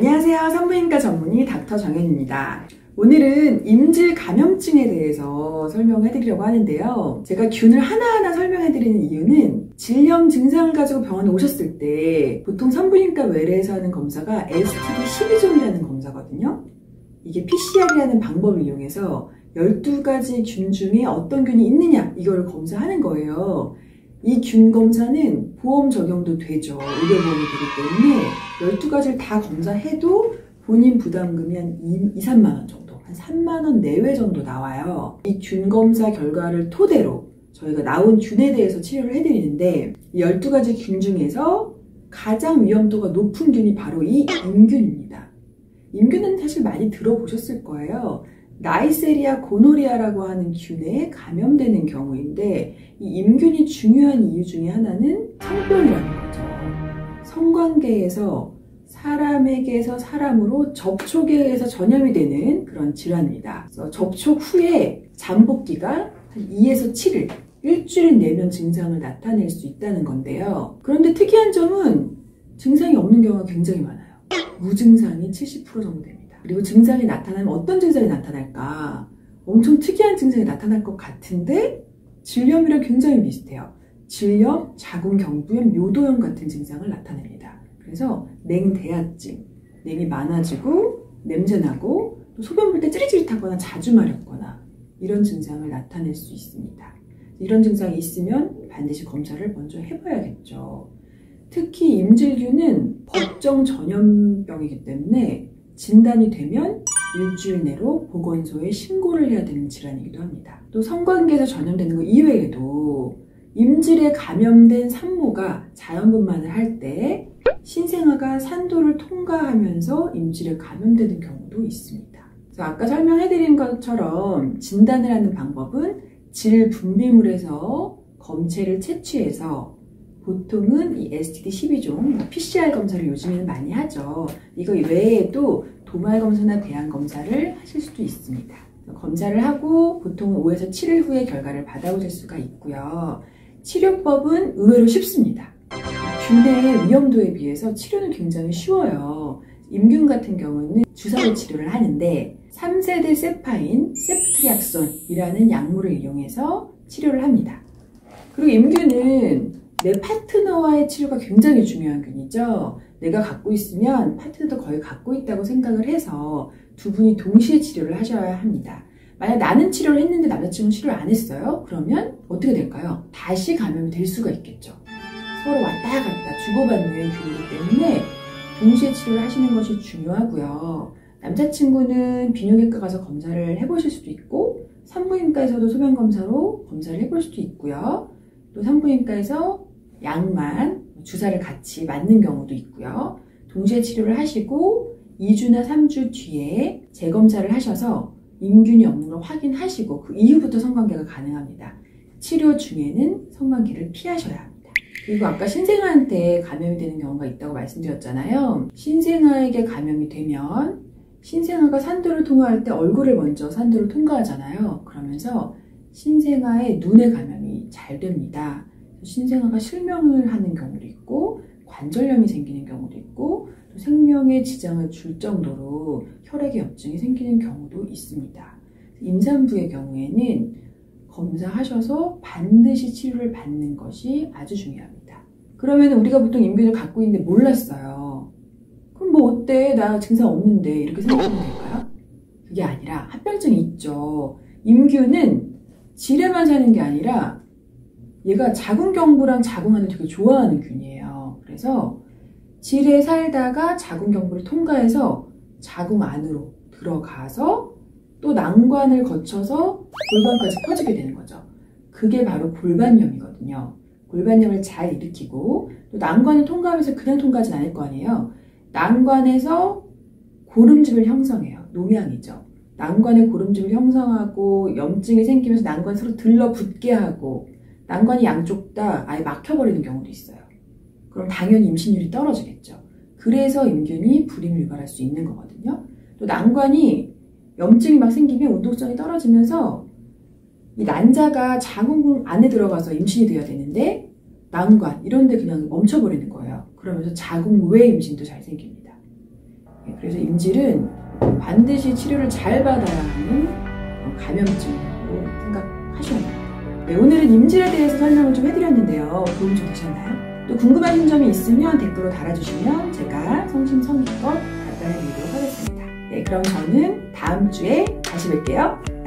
안녕하세요. 산부인과 전문의 닥터 정현입니다. 오늘은 임질 감염증에 대해서 설명해드리려고 하는데요. 제가 균을 하나하나 설명해드리는 이유는 질염 증상을 가지고 병원에 오셨을 때 보통 산부인과 외래에서 하는 검사가 STD12종이라는 검사거든요. 이게 PCR이라는 방법을 이용해서 12가지 균 중에 어떤 균이 있느냐 이걸 검사하는 거예요. 이 균 검사는 보험 적용도 되죠. 의료보험이 되기 때문에 12가지를 다 검사해도 본인 부담금이 한 2, 3만원 정도, 한 3만원 내외 정도 나와요. 이 균 검사 결과를 토대로 저희가 나온 균에 대해서 치료를 해드리는데 이 12가지 균 중에서 가장 위험도가 높은 균이 바로 이 임균입니다. 임균은 사실 많이 들어보셨을 거예요. 나이세리아 고노리아라고 하는 균에 감염되는 경우인데 이 임균이 중요한 이유 중에 하나는 성병이라는 거죠. 성관계에서 사람에게서 사람으로 접촉에 의해서 전염이 되는 그런 질환입니다. 그래서 접촉 후에 잠복기가 한 2에서 7일, 일주일 내면 증상을 나타낼 수 있다는 건데요. 그런데 특이한 점은 증상이 없는 경우가 굉장히 많아요. 무증상이 70% 정도 됩니다. 그리고 증상이 나타나면 어떤 증상이 나타날까? 엄청 특이한 증상이 나타날 것 같은데 질염이랑 굉장히 비슷해요. 질염, 자궁경부염, 요도염 같은 증상을 나타냅니다. 그래서 냉대하증, 냉이 많아지고 냄새나고 또 소변 볼 때 찌릿찌릿하거나 자주 마렵거나 이런 증상을 나타낼 수 있습니다. 이런 증상이 있으면 반드시 검사를 먼저 해봐야겠죠. 특히 임질균은 법정 전염병이기 때문에 진단이 되면 일주일 내로 보건소에 신고를 해야 되는 질환이기도 합니다. 또 성관계에서 전염되는 것 이외에도 임질에 감염된 산모가 자연분만을 할 때 신생아가 산도를 통과하면서 임질에 감염되는 경우도 있습니다. 그래서 아까 설명해드린 것처럼 진단을 하는 방법은 질 분비물에서 검체를 채취해서 보통은 이 STD12종, PCR 검사를 요즘에는 많이 하죠. 이거 외에도 도말 검사나 배양 검사를 하실 수도 있습니다. 검사를 하고 보통 5에서 7일 후에 결과를 받아오실 수가 있고요. 치료법은 의외로 쉽습니다. 균의 위험도에 비해서 치료는 굉장히 쉬워요. 임균 같은 경우는 주사로 치료를 하는데 3세대 세파인 세프트리악손이라는 약물을 이용해서 치료를 합니다. 그리고 임균은 내 파트너와의 치료가 굉장히 중요한 균이죠. 내가 갖고 있으면 파트너도 거의 갖고 있다고 생각을 해서 두 분이 동시에 치료를 하셔야 합니다. 만약 나는 치료를 했는데 남자친구는 치료를 안 했어요? 그러면 어떻게 될까요? 다시 감염이 될 수가 있겠죠. 서로 왔다 갔다 주고받는 균이기 때문에 동시에 치료를 하시는 것이 중요하고요. 남자친구는 비뇨기과 가서 검사를 해보실 수도 있고 산부인과에서도 소변검사로 검사를 해볼 수도 있고요. 또 산부인과에서 약만 주사를 같이 맞는 경우도 있고요. 동시에 치료를 하시고 2주나 3주 뒤에 재검사를 하셔서 임균이 없는 걸 확인하시고 그 이후부터 성관계가 가능합니다. 치료 중에는 성관계를 피하셔야 합니다. 그리고 아까 신생아한테 감염이 되는 경우가 있다고 말씀드렸잖아요. 신생아에게 감염이 되면 신생아가 산도를 통과할 때 얼굴을 먼저 산도를 통과하잖아요. 그러면서 신생아의 눈에 감염이 잘 됩니다. 신생아가 실명을 하는 경우도 있고 관절염이 생기는 경우도 있고 또 생명에 지장을 줄 정도로 혈액의 염증이 생기는 경우도 있습니다. 임산부의 경우에는 검사하셔서 반드시 치료를 받는 것이 아주 중요합니다. 그러면 우리가 보통 임균을 갖고 있는데 몰랐어요. 그럼 뭐 어때? 나 증상 없는데 이렇게 생각하면 될까요? 그게 아니라 합병증이 있죠. 임균은 질에만 사는 게 아니라 얘가 자궁경부랑 자궁안을 되게 좋아하는 균이에요. 그래서 질에 살다가 자궁경부를 통과해서 자궁 안으로 들어가서 또 난관을 거쳐서 골반까지 퍼지게 되는 거죠. 그게 바로 골반염이거든요. 골반염을 잘 일으키고 또 난관을 통과하면서 그냥 통과하진 않을 거 아니에요. 난관에서 고름집을 형성해요. 농양이죠. 난관에 고름집을 형성하고 염증이 생기면서 난관이 서로 들러붙게 하고 난관이 양쪽 다 아예 막혀버리는 경우도 있어요. 그럼 당연히 임신율이 떨어지겠죠. 그래서 임균이 불임을 유발할 수 있는 거거든요. 또 난관이 염증이 막 생기면 운동성이 떨어지면서 이 난자가 자궁 안에 들어가서 임신이 돼야 되는데 난관 이런 데 그냥 멈춰버리는 거예요. 그러면서 자궁 외 임신도 잘 생깁니다. 그래서 임질은 반드시 치료를 잘 받아야 하는 감염증이라고 생각하셔야 됩니다. 네, 오늘은 임질에 대해서 설명을 좀 해드렸는데요. 도움 좀 되셨나요? 또 궁금하신 점이 있으면 댓글로 달아주시면 제가 성심성의껏 답변해 드리도록 하겠습니다. 네, 그럼 저는 다음 주에 다시 뵐게요.